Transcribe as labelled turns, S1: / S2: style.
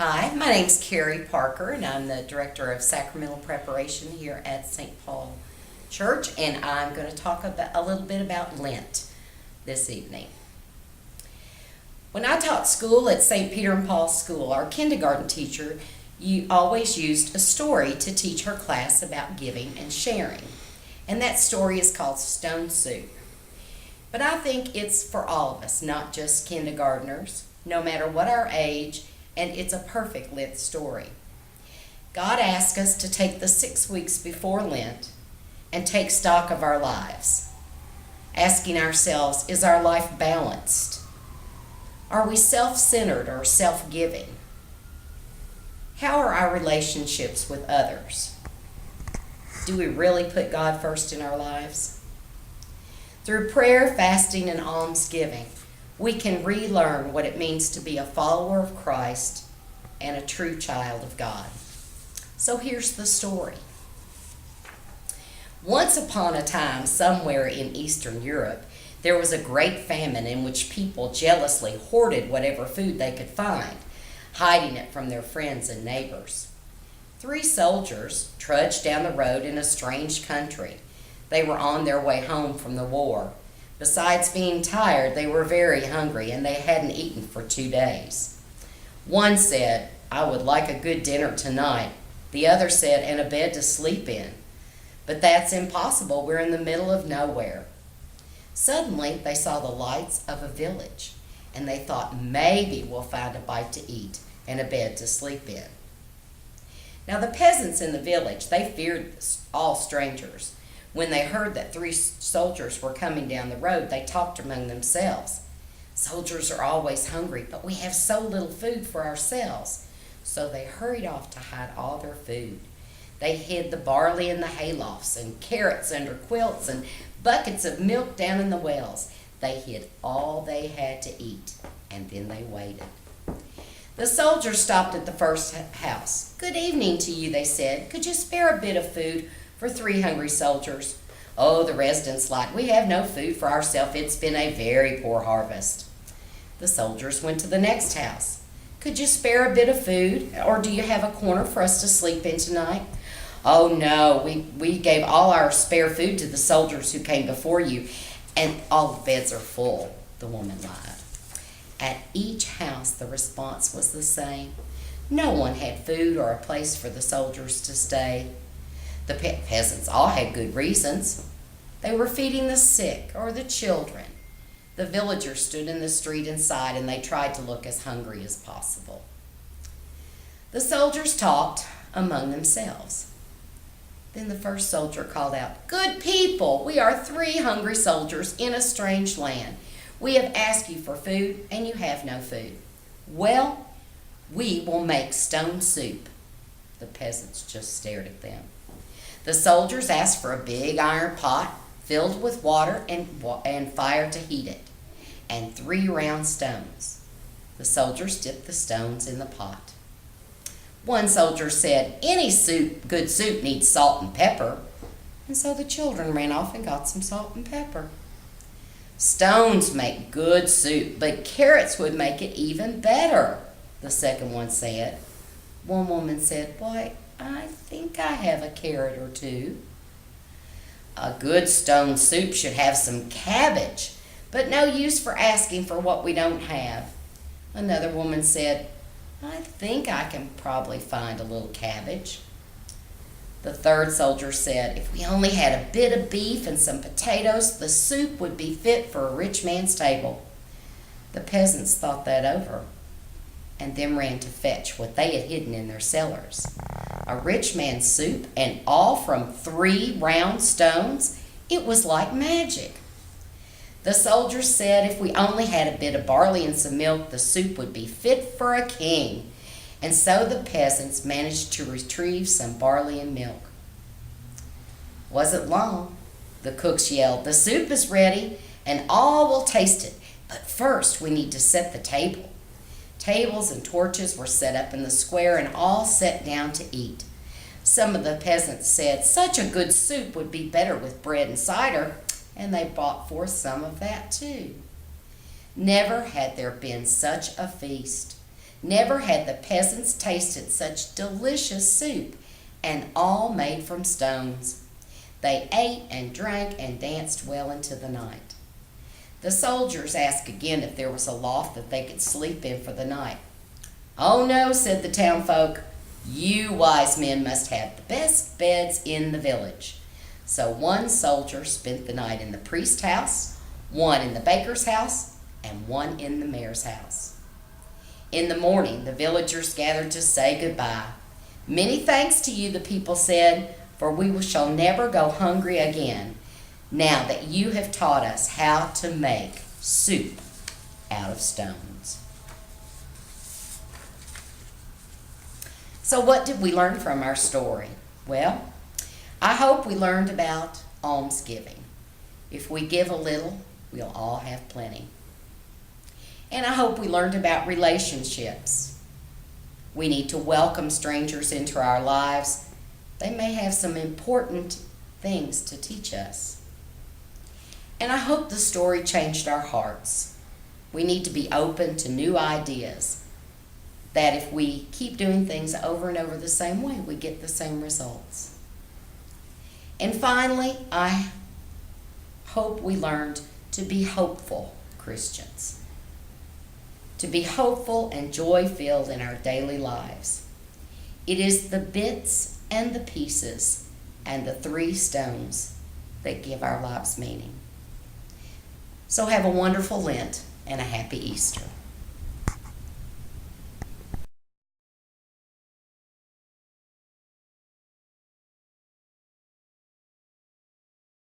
S1: Hi, my name's Carrie Parker, and I'm the Director of Sacramental Preparation here at St. Paul Church, and I'm going to talk a little bit about Lent this evening. When I taught school at St. Peter and Paul School, our kindergarten teacher always used a story to teach her class about giving and sharing, and that story is called Stone Soup. But I think it's for all of us, not just kindergartners, no matter what our age, and it's a perfect Lent story. God asks us to take the 6 weeks before Lent and take stock of our lives, asking ourselves, is our life balanced? Are we self-centered or self-giving? How are our relationships with others? Do we really put God first in our lives? Through prayer, fasting, and almsgiving, we can relearn what it means to be a follower of Christ and a true child of God. So here's the story. Once upon a time, somewhere in Eastern Europe, there was a great famine in which people jealously hoarded whatever food they could find, hiding it from their friends and neighbors. 3 soldiers trudged down the road in a strange country. They were on their way home from the war. Besides being tired, they were very hungry, and they hadn't eaten for 2 days. One said, "I would like a good dinner tonight." The other said, "and a bed to sleep in." "But that's impossible. We're in the middle of nowhere." Suddenly, they saw the lights of a village, and they thought, maybe we'll find a bite to eat and a bed to sleep in. Now, the peasants in the village, they feared all strangers. When they heard that 3 soldiers were coming down the road, they talked among themselves. "Soldiers are always hungry, but we have so little food for ourselves." So they hurried off to hide all their food. They hid the barley in the haylofts, and carrots under quilts, and buckets of milk down in the wells. They hid all they had to eat, and then they waited. The soldiers stopped at the first house. "Good evening to you," they said. "Could you spare a bit of food for 3 hungry soldiers?" "Oh," the residents lied, "we have no food for ourselves. It's been a very poor harvest." The soldiers went to the next house. "Could you spare a bit of food, or do you have a corner for us to sleep in tonight?" "Oh, no, we gave all our spare food to the soldiers who came before you, and all the beds are full," the woman lied. At each house, the response was the same. No one had food or a place for the soldiers to stay. The peasants all had good reasons. They were feeding the sick or the children. The villagers stood in the street inside, and they tried to look as hungry as possible. The soldiers talked among themselves. Then the first soldier called out, "Good people, we are 3 hungry soldiers in a strange land. We have asked you for food, and you have no food. Well, we will make stone soup." The peasants just stared at them. The soldiers asked for a big iron pot filled with water and fire to heat it, and 3 round stones. The soldiers dipped the stones in the pot. One soldier said, "Any good soup needs salt and pepper." And so the children ran off and got some salt and pepper. "Stones make good soup, but carrots would make it even better," the second one said. One woman said, "Why, I think I have a carrot or 2. "A good stone soup should have some cabbage, but no use for asking for what we don't have." Another woman said, "I think I can probably find a little cabbage." The third soldier said, "If we only had a bit of beef and some potatoes, the soup would be fit for a rich man's table." The peasants thought that over, and then ran to fetch what they had hidden in their cellars. A rich man's soup, and all from 3 round stones. It was like magic. The soldiers said if we only had a bit of barley and some milk, the soup would be fit for a king. And so the peasants managed to retrieve some barley and milk. Wasn't long. The cooks yelled, "The soup is ready, and all will taste it. But first we need to set the table." Tables and torches were set up in the square, and all sat down to eat. Some of the peasants said, "Such a good soup would be better with bread and cider," and they brought forth some of that too. Never had there been such a feast. Never had the peasants tasted such delicious soup, and all made from stones. They ate and drank and danced well into the night. The soldiers asked again if there was a loft that they could sleep in for the night. "Oh no," said the townfolk. "You wise men must have the best beds in the village." So one soldier spent the night in the priest's house, one in the baker's house, and one in the mayor's house. In the morning, the villagers gathered to say goodbye. "Many thanks to you," the people said, "for we shall never go hungry again, now that you have taught us how to make soup out of stones." So what did we learn from our story? Well, I hope we learned about almsgiving. If we give a little, we'll all have plenty. And I hope we learned about relationships. We need to welcome strangers into our lives. They may have some important things to teach us. And I hope the story changed our hearts. We need to be open to new ideas, that if we keep doing things over and over the same way, we get the same results. And finally, I hope we learned to be hopeful Christians, to be hopeful and joy-filled in our daily lives. It is the bits and the pieces and the three stones that give our lives meaning. So have a wonderful Lent and a happy Easter.